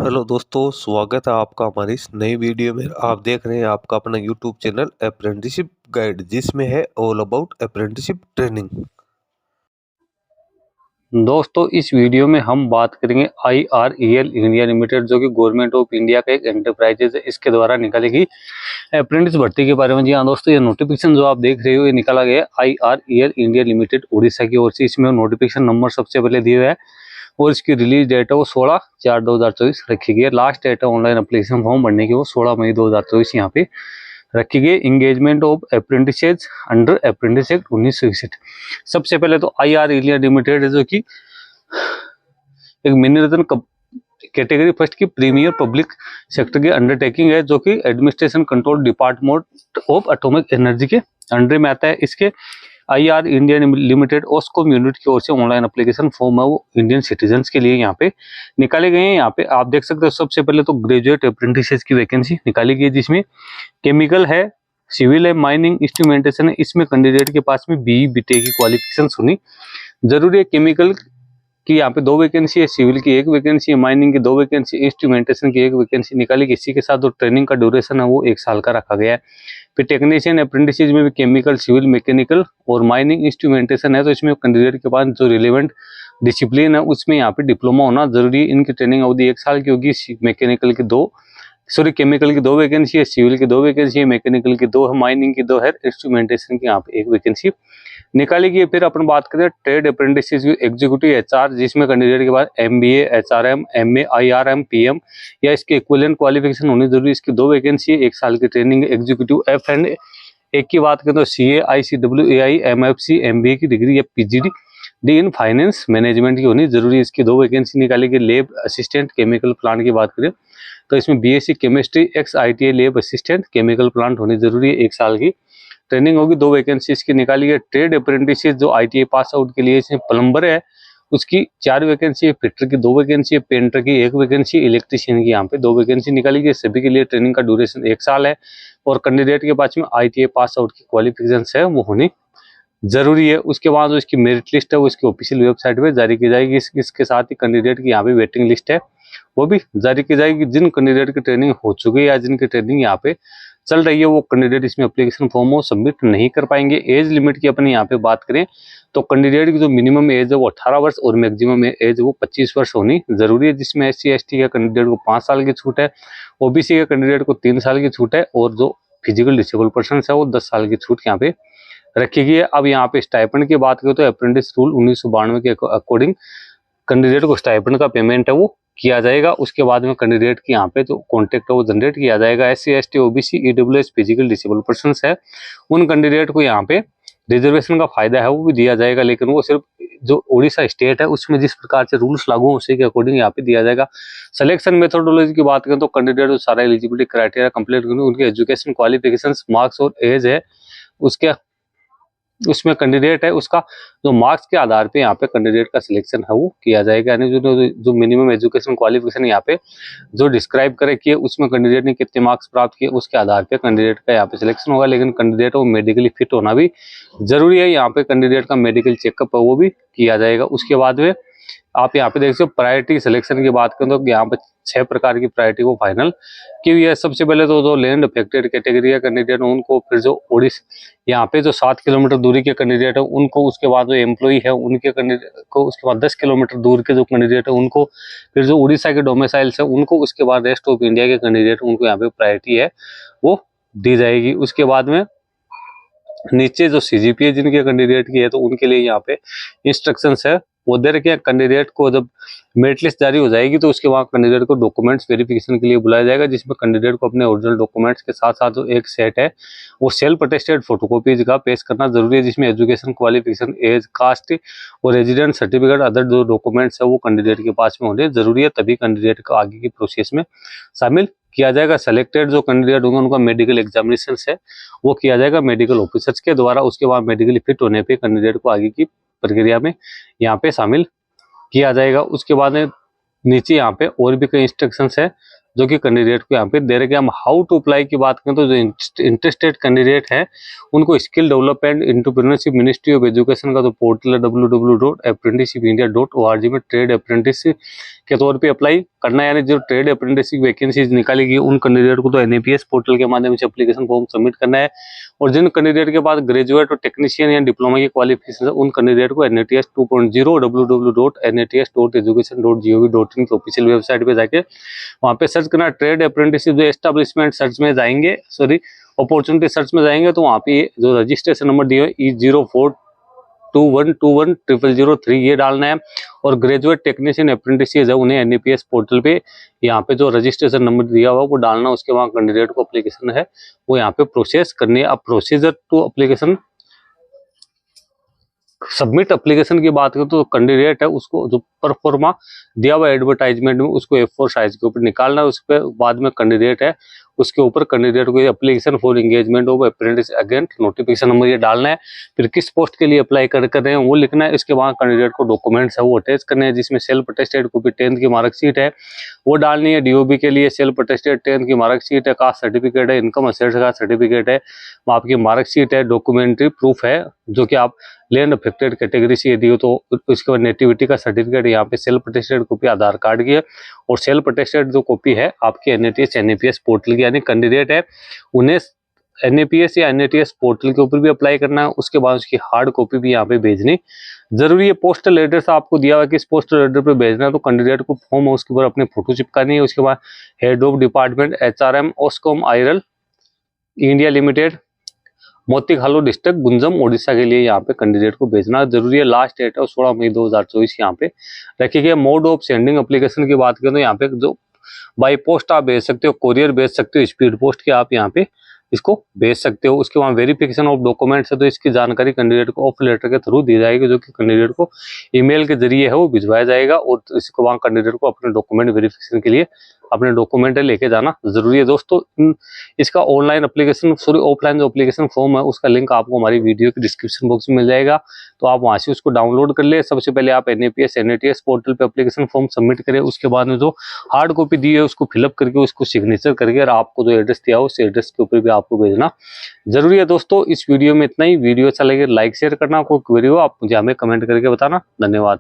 Hello दोस्तों, स्वागत है आपका हमारी इस नई वीडियो में। आप देख रहे हैं आपका अपना यूट्यूब चैनल अप्रेंटिसशिप गाइड, जिसमें है ऑल अबाउट अप्रेंटिसशिप ट्रेनिंग। दोस्तों इस वीडियो में हम बात करेंगे IREL इंडिया लिमिटेड, जो कि गवर्नमेंट ऑफ इंडिया का एक एंटरप्राइजेज है। इसके द्वारा निकाली गई अप्रेंटिस भर्ती के बारे में। जी हाँ दोस्तों, ये नोटिफिकेशन जो आप देख रहे हो ये निकाला गया है IREL इंडिया लिमिटेड उड़ीसा की ओर से। इसमें नोटिफिकेशन नंबर सबसे पहले दिए हुए है और इसकी रिलीज डेट है वो 16/4/2024 रखी गई है। लास्ट डेट है ऑनलाइन एप्लीकेशन फॉर्म भरने की वो 16 मई 2024 यहाँ पे रखी गई। Engagement of apprentices under apprentice act 1961। सबसे पहले तो IR इंडिया लिमिटेड है, जो कि एक मिनी रत्न कैटेगरी फर्स्ट की प्रीमियर पब्लिक सेक्टर की अंडरटेकिंग है, जो कि administration control department of atomic energy के अंडर में आता है। इसके IR इंडिया लिमिटेड ऑस्कॉम यूनिट की ओर से ऑनलाइन एप्लीकेशन फॉर्म है वो इंडियन सिटीजन्स के लिए यहाँ पे निकाले गए हैं। यहाँ पे आप देख सकते हो सबसे पहले तो ग्रेजुएट अप्रेंटिसेस की वैकेंसी निकाली गई है, जिसमें केमिकल है, सिविल है, माइनिंग, इंस्ट्रूमेंटेशन है। इसमें कैंडिडेट के पास में BE BTech की क्वालिफिकेशन होनी जरूरी है। केमिकल की यहाँ पे 2 वैकेंसी है, सिविल की 1 वैकेंसी है, माइनिंग की 2 वैकेंसी, इंस्ट्रूमेंटेशन की 1 वैकेंसी निकाली। इसी के साथ जो ट्रेनिंग का ड्यूरेशन है वो 1 साल का रखा गया है। फिर टेक्नीशियन अप्रेंटिसेज में भी केमिकल, सिविल, मैकेनिकल और माइनिंग, इंस्ट्रूमेंटेशन है, तो इसमें कैंडिडेट के पास जो रिलेवेंट डिसिप्लिन है उसमें यहाँ पे डिप्लोमा होना जरूरी है। इनकी ट्रेनिंग अवधि 1 साल की होगी। केमिकल की 2 वैकेंसी है, सिविल की 2 वैकेंसी है, मैकेनिकल की 2 है, माइनिंग की 2 है, इंस्ट्रूमेंटेशन की यहाँ पे 1 वैकेंसी निकाली गई। फिर अपन बात करें ट्रेड अप्रेंटिस एग्जीक्यूटिव HR, जिसमें कैंडिडेट के बाद MBA, HRM, MA, IRM, PM या इसके इक्विवेलेंट क्वालिफिकेशन होनी जरूरी। इसकी 2 वैकेंसी है, 1 साल की ट्रेनिंग है। एग्जीक्यूटिव F&A एक की बात करें तो CA, ICW, AI, MFC, MBA की डिग्री या PGD इन फाइनेंस मैनेजमेंट की होनी जरूरी है। इसकी 2 वैकेंसी निकाली गई। लेब असिस्टेंट केमिकल प्लांट की बात करें तो इसमें BSc केमिस्ट्री एक्स ITI लेब असिस्टेंट केमिकल प्लांट होनी जरूरी है। 1 साल की ट्रेनिंग होगी। 2 वैकेंसी इसकी निकाली है। ट्रेड अप्रेंटिस जो ITI पास आउट के लिए, इसमें प्लम्बर है उसकी 4 वैकेंसी है, फिटर की 2 वैकेंसी है, पेंटर की 1 वैकेंसी, इलेक्ट्रीशियन की यहाँ पे 2 वैकेंसी निकाली गई। सभी के लिए ट्रेनिंग का ड्यूरेशन 1 साल है और कैंडिडेट के पास में ITI पास आउट की क्वालिफिकेशन है वो होनी जरूरी है। उसके बाद जो इसकी मेरिट लिस्ट है वो इसकी ऑफिशियल वेबसाइट पे जारी की जाएगी। इसके साथ ही कैंडिडेट की यहाँ पे वेटिंग लिस्ट है वो भी जारी की जाएगी। जिन कैंडिडेट की ट्रेनिंग हो चुकी है या जिनकी ट्रेनिंग यहाँ पे चल रही है वो कैंडिडेट इसमें एप्लीकेशन फॉर्म वो सबमिट नहीं कर पाएंगे। एज लिमिट की अपने यहाँ पे बात करें तो कैंडिडेट की जो मिनिमम एज है वो 18 वर्ष और मैक्सिमम एज वो 25 वर्ष होनी जरूरी है, जिसमें SC ST के कैंडिडेट को 5 साल की छूट है, OBC के कैंडिडेट को 3 साल की छूट है और जो फिजिकल डिसेबल पर्सन है वो 10 साल की छूट यहाँ पे रखी गई है। अब यहाँ पे स्टाइपेंड की बात करें तो अप्रेंटिस रूल 1992 के अकॉर्डिंग कैंडिडेट को स्टाइपेंड का पेमेंट है वो किया जाएगा। उसके बाद में कैंडिडेट की यहाँ पे जो कॉन्टेक्ट है वो जनरेट किया जाएगा। SC ST OBC EWS physical disable person है उन कैंडिडेट को यहाँ पे रिजर्वेशन का फायदा है वो भी दिया जाएगा, लेकिन वो सिर्फ जो उड़ीसा स्टेट है उसमें जिस प्रकार से रूल्स लागू हो उसी के अकॉर्डिंग यहाँ पे दिया जाएगा। सिलेक्शन मेथोडोलॉजी की बात करें तो कैंडिडेट जो सारा एलिजिबिलिटी क्राइटेरिया कंप्लीट करेंगे, उनके एजुकेशन क्वालिफिकेशन, मार्क्स और एज है उसके उसमें कैंडिडेट है उसका जो मार्क्स के आधार पे यहाँ पे कैंडिडेट का सिलेक्शन है वो किया जाएगा। यानी जो मिनिमम एजुकेशन क्वालिफिकेशन यहाँ पे जो डिस्क्राइब करे कि उसमें कैंडिडेट ने कितने मार्क्स प्राप्त किए उसके आधार पे कैंडिडेट का यहाँ पे सिलेक्शन होगा। लेकिन कैंडिडेट को मेडिकली फिट होना भी जरूरी है। यहाँ पे कैंडिडेट का मेडिकल चेकअप है वो भी किया जाएगा। उसके बाद में आप यहाँ पे देख सकते हो प्रायोरिटी सिलेक्शन की बात करें तो यहाँ पे 6 प्रकार की प्रायोरिटी को फाइनल की हुई है। सबसे पहले तो जो लैंड अफेक्टेड कैटेगरी का कैंडिडेट है उनको, फिर जो ओडिशा यहाँ पे जो 7 किलोमीटर दूरी के कैंडिडेट है उनको, उसके बाद जो एम्प्लॉई है उनके कैंडिडेट को, उसके बाद 10 किलोमीटर दूर के जो कैंडिडेट है उनको, फिर जो उड़ीसा के डोमिसाइल्स है उनको, उसके बाद रेस्ट ऑफ इंडिया के कैंडिडेट उनको यहाँ पे प्रायोरिटी है वो दी जाएगी। उसके बाद में नीचे जो CGPA जिनके कैंडिडेट की है तो उनके लिए यहाँ पे इंस्ट्रक्शंस है वो दे रखे हैं। कैंडिडेट को जब मेरिट लिस्ट जारी हो जाएगी तो उसके बाद कैंडिडेट को डॉक्यूमेंट्स वेरिफिकेशन के लिए बुलाया जाएगा, जिसमें कैंडिडेट को अपने ओरिजिनल डॉक्यूमेंट्स के साथ साथ जो एक सेट है वो सेल्फ अटेस्टेड फोटोकॉपीज का पेश करना जरूरी है, जिसमें एजुकेशन क्वालिफिकेशन, एज, कास्ट और रेजिडेंट सर्टिफिकेट, अदर जो डॉक्यूमेंट्स है वो कैंडिडेट के पास में होने जरूरी है, तभी कैंडिडेट को आगे की प्रोसेस में शामिल किया जाएगा। सेलेक्टेड जो कैंडिडेट होंगे उनका मेडिकल एग्जामिनेशन है वो किया जाएगा मेडिकल ऑफिसर्स के द्वारा। उसके बाद मेडिकली फिट होने पे कैंडिडेट को आगे की प्रक्रिया में यहाँ पे शामिल किया जाएगा। उसके बाद नीचे यहाँ पे और भी कई इंस्ट्रक्शंस है जो कि कैंडिडेट को यहाँ पे दे रखे। हम हाउ टू अप्लाई की बात करें तो जो इंटरेस्टेड कैंडिडेट है उनको skill development entrepreneurship ministry of education का जो पोर्टल है www.apprenticeshipindia.org में ट्रेड अप्रेंटिस के तौर पे अप्लाई करना है। यानी जो ट्रेड अप्रेंटिस वैकेंसीज निकाली गई उन कैंडिडेट को तो NAPS पोर्टल के माध्यम से एप्लीकेशन फॉर्म सबमिट करना है। और जिन कैंडिडेट के पास ग्रेजुएट और टेक्नीशियन या डिप्लोमा की क्वालिफिकेशन है उन कैंडिडेट को NATS 2.0 www.nats.education.gov.in की ऑफिशियल वेबसाइट पे जाके वहाँ पे सर्च करना ट्रेड अप्रेंटिसशिप। जो एस्टेब्लिशमेंट सर्च में जाएंगे, अपॉर्चुनिटी सर्च में जाएंगे तो वहाँ पे जो रजिस्ट्रेशन नंबर दिया है E0421210003 ये डालना है। और ग्रेजुएट टेक्नीशियन अप्रेंटिसेस है उन्हें NAPS पोर्टल पे यहाँ पे जो रजिस्ट्रेशन नंबर दिया हुआ वो डालना। उसके बाद कैंडिडेट को एप्लीकेशन है वो यहाँ पे प्रोसेस करनी है। अब procedure to application submit application की बात करें तो कैंडिडेट है उसको जो परफॉर्मा दिया हुआ एडवर्टाइजमेंट में उसको A4 साइज के ऊपर निकालना है। उसके बाद में कैंडिडेट है उसके ऊपर कैंडिडेट को application for engagement of apprentice agent notification number ये डालना है। फिर किस पोस्ट के लिए अप्लाई कर रहे हैं वो लिखना है। इसके बाद कैंडिडेट को डॉक्यूमेंट्स है वो अटैच करने हैं, जिसमें सेल्फ अटेस्टेड कॉपी 10th की मार्कशीट है वो डालनी है। DOB के लिए सेल्फ अटेस्टेड 10th की मार्कशीट है, कास्ट सर्टिफिकेट है, इनकम असेट्स का सर्टिफिकेट है, आपकी मार्कशीट है, डॉक्यूमेंट्री प्रूफ है जो कि आप लैंड अफेक्टेड कैटेगरी से यदि हो तो उसके बाद नेटिविटी का सर्टिफिकेट यहाँ पे सेल्फ अटेस्टेड कॉपी आधार कार्ड की है। और सेल्फ अटेस्टेड जो कॉपी है आपकी NAPS पोर्टल की, यानी कैंडिडेट है उन्हें NAPS या NATS पोर्टल के ऊपर भी अप्लाई करना है। उसके बाद उसकी हार्ड कॉपी भी यहाँ पे भेजनी जरूरी है। पोस्टल एड्रेस आपको दिया हुआ है कि इस पोस्टल एड्रेस पे भेजना है तो कैंडिडेट को फॉर्म है उसके ऊपर अपने फोटो चिपकानी है। उसके बाद head of department HRM OSCOM IRL India limited Motikhalo district Ganjam Odisha के लिए यहाँ पे कैंडिडेट को भेजना जरूरी है। लास्ट डेट है 16 मई 2024 यहाँ पे रखी गई। मोड ऑफ सेंडिंग एप्लीकेशन की बात करें तो यहाँ पे जो बाई पोस्ट आप भेज सकते हो, कोरियर भेज सकते हो, स्पीड पोस्ट के आप यहाँ पे इसको भेज सकते हो। उसके बाद वेरिफिकेशन ऑफ डॉक्यूमेंट्स है तो इसकी जानकारी कैंडिडेट को ऑफर लेटर के थ्रू दी जाएगी जो कि कैंडिडेट को ईमेल के जरिए है वो भिजवाया जाएगा। और इसके बाद कैंडिडेट को अपने डॉक्यूमेंट वेरिफिकेशन के लिए अपने डॉक्यूमेंट लेके जाना जरूरी है। दोस्तों इसका ऑनलाइन एप्लीकेशन ऑफलाइन जो एप्लीकेशन फॉर्म है उसका लिंक आपको हमारी वीडियो के डिस्क्रिप्शन बॉक्स में मिल जाएगा, तो आप वहां से उसको डाउनलोड कर ले। सबसे पहले आप NATS पोर्टल पे एप्लीकेशन फॉर्म सबमिट करें। उसके बाद में जो हार्ड कॉपी दी है उसको फिलअप करके उसको सिग्नेचर करके और आपको जो एड्रेस दिया हो उस एड्रेस के ऊपर भी आपको भेजना जरूरी है। दोस्तों इस वीडियो में इतना ही। वीडियो अच्छा लगे लाइक शेयर करना, कोई क्वेरी हो आप मुझे हमें कमेंट करके बताना। धन्यवाद।